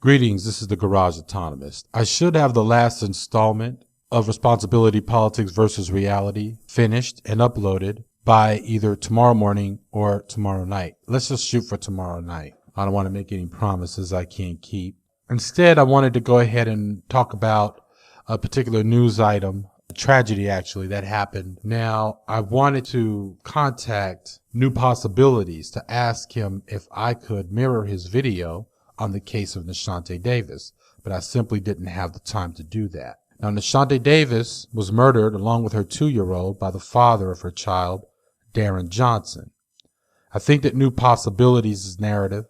Greetings, this is the Garage Autonomist. I should have the last installment of Responsibility, Politics versus Reality finished and uploaded by either tomorrow morning or tomorrow night. Let's just shoot for tomorrow night. I don't want to make any promises I can't keep. Instead, I wanted to go ahead and talk about a particular news item, a tragedy actually, that happened. Now, I wanted to contact New Possibilities to ask him if I could mirror his video on the case of Nashante Davis, but I simply didn't have the time to do that. Now, Nashante Davis was murdered along with her 2-year-old by the father of her child, Darren Johnson. I think that New Possibilities' narrative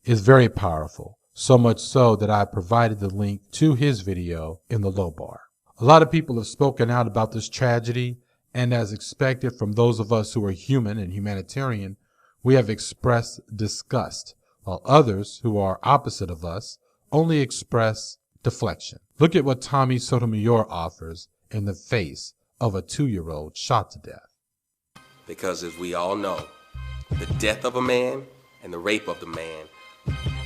is very powerful, so much so that I provided the link to his video in the low bar. A lot of people have spoken out about this tragedy, and as expected from those of us who are human and humanitarian, we have expressed disgust, while others who are opposite of us only express deflection. Look at what Tommy Sotomayor offers in the face of a 2-year-old shot to death. Because as we all know, the death of a man and the rape of the man,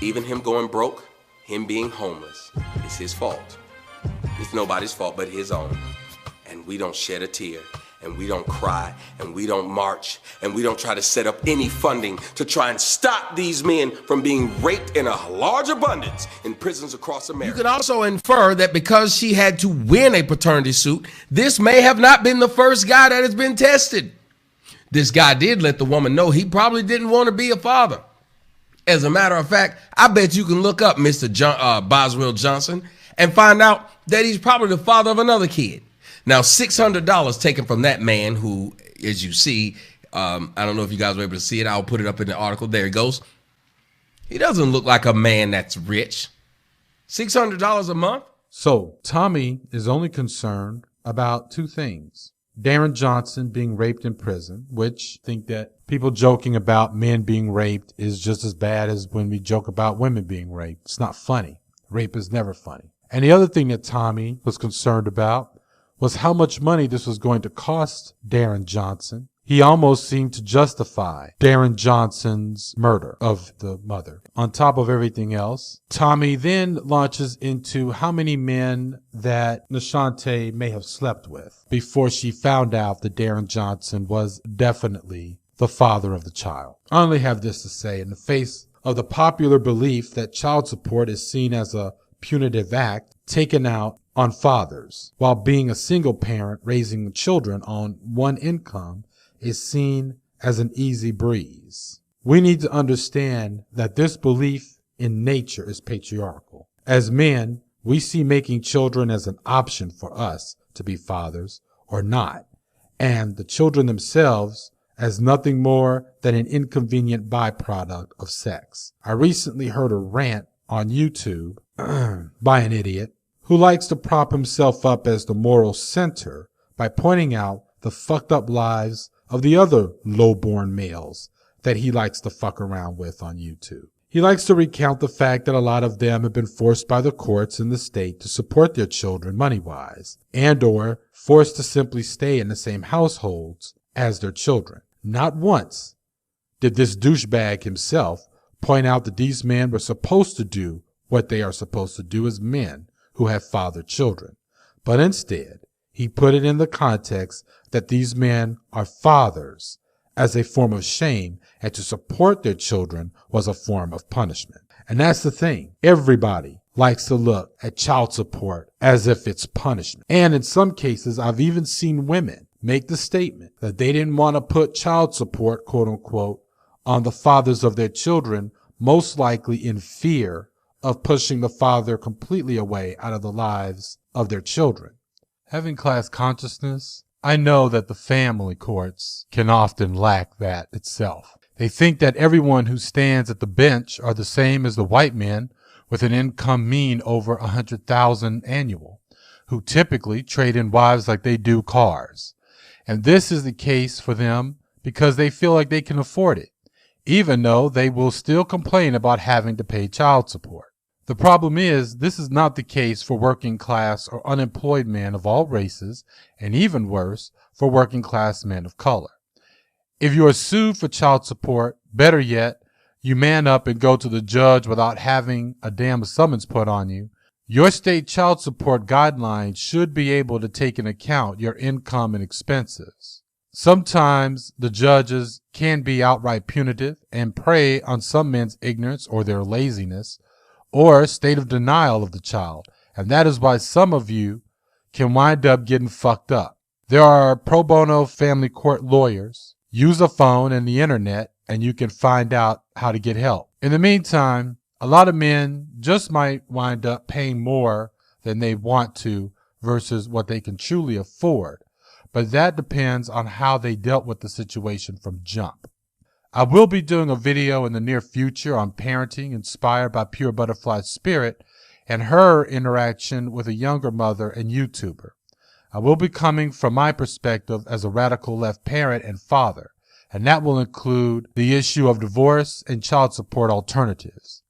even him going broke, him being homeless, is his fault. It's nobody's fault but his own. And we don't shed a tear, and we don't cry, and we don't march, and we don't try to set up any funding to try and stop these men from being raped in a large abundance in prisons across America. You could also infer that because she had to win a paternity suit, this may have not been the first guy that has been tested. This guy did let the woman know he probably didn't want to be a father. As a matter of fact, I bet you can look up Mr. Boswell Johnson and find out that he's probably the father of another kid. Now, $600 taken from that man who, as you see, I don't know if you guys were able to see it. I'll put it up in the article. There it goes. He doesn't look like a man that's rich. $600 a month? So Tommy is only concerned about two things. Darren Johnson being raped in prison, which I think that people joking about men being raped is just as bad as when we joke about women being raped. It's not funny. Rape is never funny. And the other thing that Tommy was concerned about was how much money this was going to cost Darren Johnson. He almost seemed to justify Darren Johnson's murder of the mother. On top of everything else, Tommy then launches into how many men that Nashante may have slept with before she found out that Darren Johnson was definitely the father of the child. I only have this to say, in the face of the popular belief that child support is seen as a punitive act taken out on fathers, while being a single parent raising children on one income is seen as an easy breeze. We need to understand that this belief in nature is patriarchal. As men, we see making children as an option for us to be fathers or not, and the children themselves as nothing more than an inconvenient byproduct of sex. I recently heard a rant on YouTube by an idiot who likes to prop himself up as the moral center by pointing out the fucked up lives of the other low-born males that he likes to fuck around with on YouTube. He likes to recount the fact that a lot of them have been forced by the courts and the state to support their children money-wise, and or forced to simply stay in the same households as their children. Not once did this douchebag himself point out that these men were supposed to do what they are supposed to do as men who have fathered children. But instead, he put it in the context that these men are fathers as a form of shame, and to support their children was a form of punishment. And that's the thing. Everybody likes to look at child support as if it's punishment. And in some cases, I've even seen women make the statement that they didn't want to put child support, quote unquote, on the fathers of their children, most likely in fear of pushing the father completely away out of the lives of their children. Having class consciousness, I know that the family courts can often lack that itself. They think that everyone who stands at the bench are the same as the white men with an income mean over 100,000 annual, who typically trade in wives like they do cars. And this is the case for them because they feel like they can afford it, even though they will still complain about having to pay child support. The problem is, this is not the case for working class or unemployed men of all races, and even worse, for working class men of color. If you are sued for child support, better yet, you man up and go to the judge without having a damn summons put on you, your state child support guidelines should be able to take into account your income and expenses. Sometimes the judges can be outright punitive and prey on some men's ignorance or their laziness or state of denial of the child, and that is why some of you can wind up getting fucked up. There are pro bono family court lawyers. Use a phone and the internet and you can find out how to get help. In the meantime, a lot of men just might wind up paying more than they want to versus what they can truly afford. But that depends on how they dealt with the situation from jump. I will be doing a video in the near future on parenting inspired by Pure Butterfly Spirit and her interaction with a younger mother and YouTuber. I will be coming from my perspective as a radical left parent and father, and that will include the issue of divorce and child support alternatives.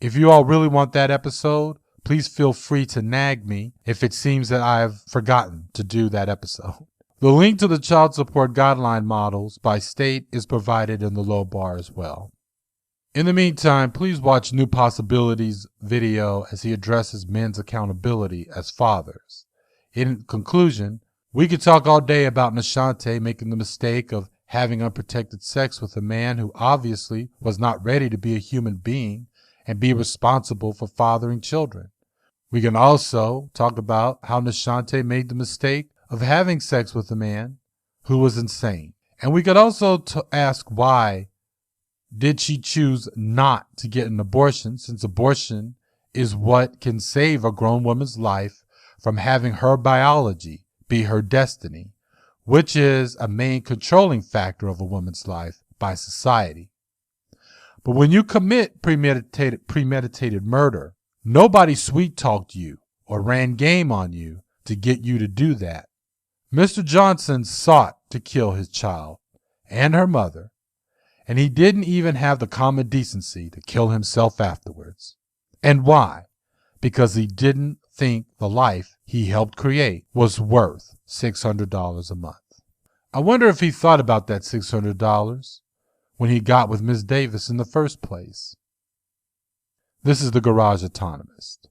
If you all really want that episode, please feel free to nag me if it seems that I've forgotten to do that episode. The link to the child support guideline models by state is provided in the low bar as well. In the meantime, please watch New Possibilities' video as he addresses men's accountability as fathers. In conclusion, we could talk all day about Nashante making the mistake of having unprotected sex with a man who obviously was not ready to be a human being and be responsible for fathering children. We can also talk about how Nashante made the mistake of having sex with a man who was insane. And we could also ask, why did she choose not to get an abortion, since abortion is what can save a grown woman's life from having her biology be her destiny, which is a main controlling factor of a woman's life by society. But when you commit premeditated murder, nobody sweet-talked you or ran game on you to get you to do that. Mr. Johnson sought to kill his child and her mother, and he didn't even have the common decency to kill himself afterwards. And why? Because he didn't think the life he helped create was worth $600 a month. I wonder if he thought about that $600 when he got with Ms. Davis in the first place. This is the Garage Autonomist.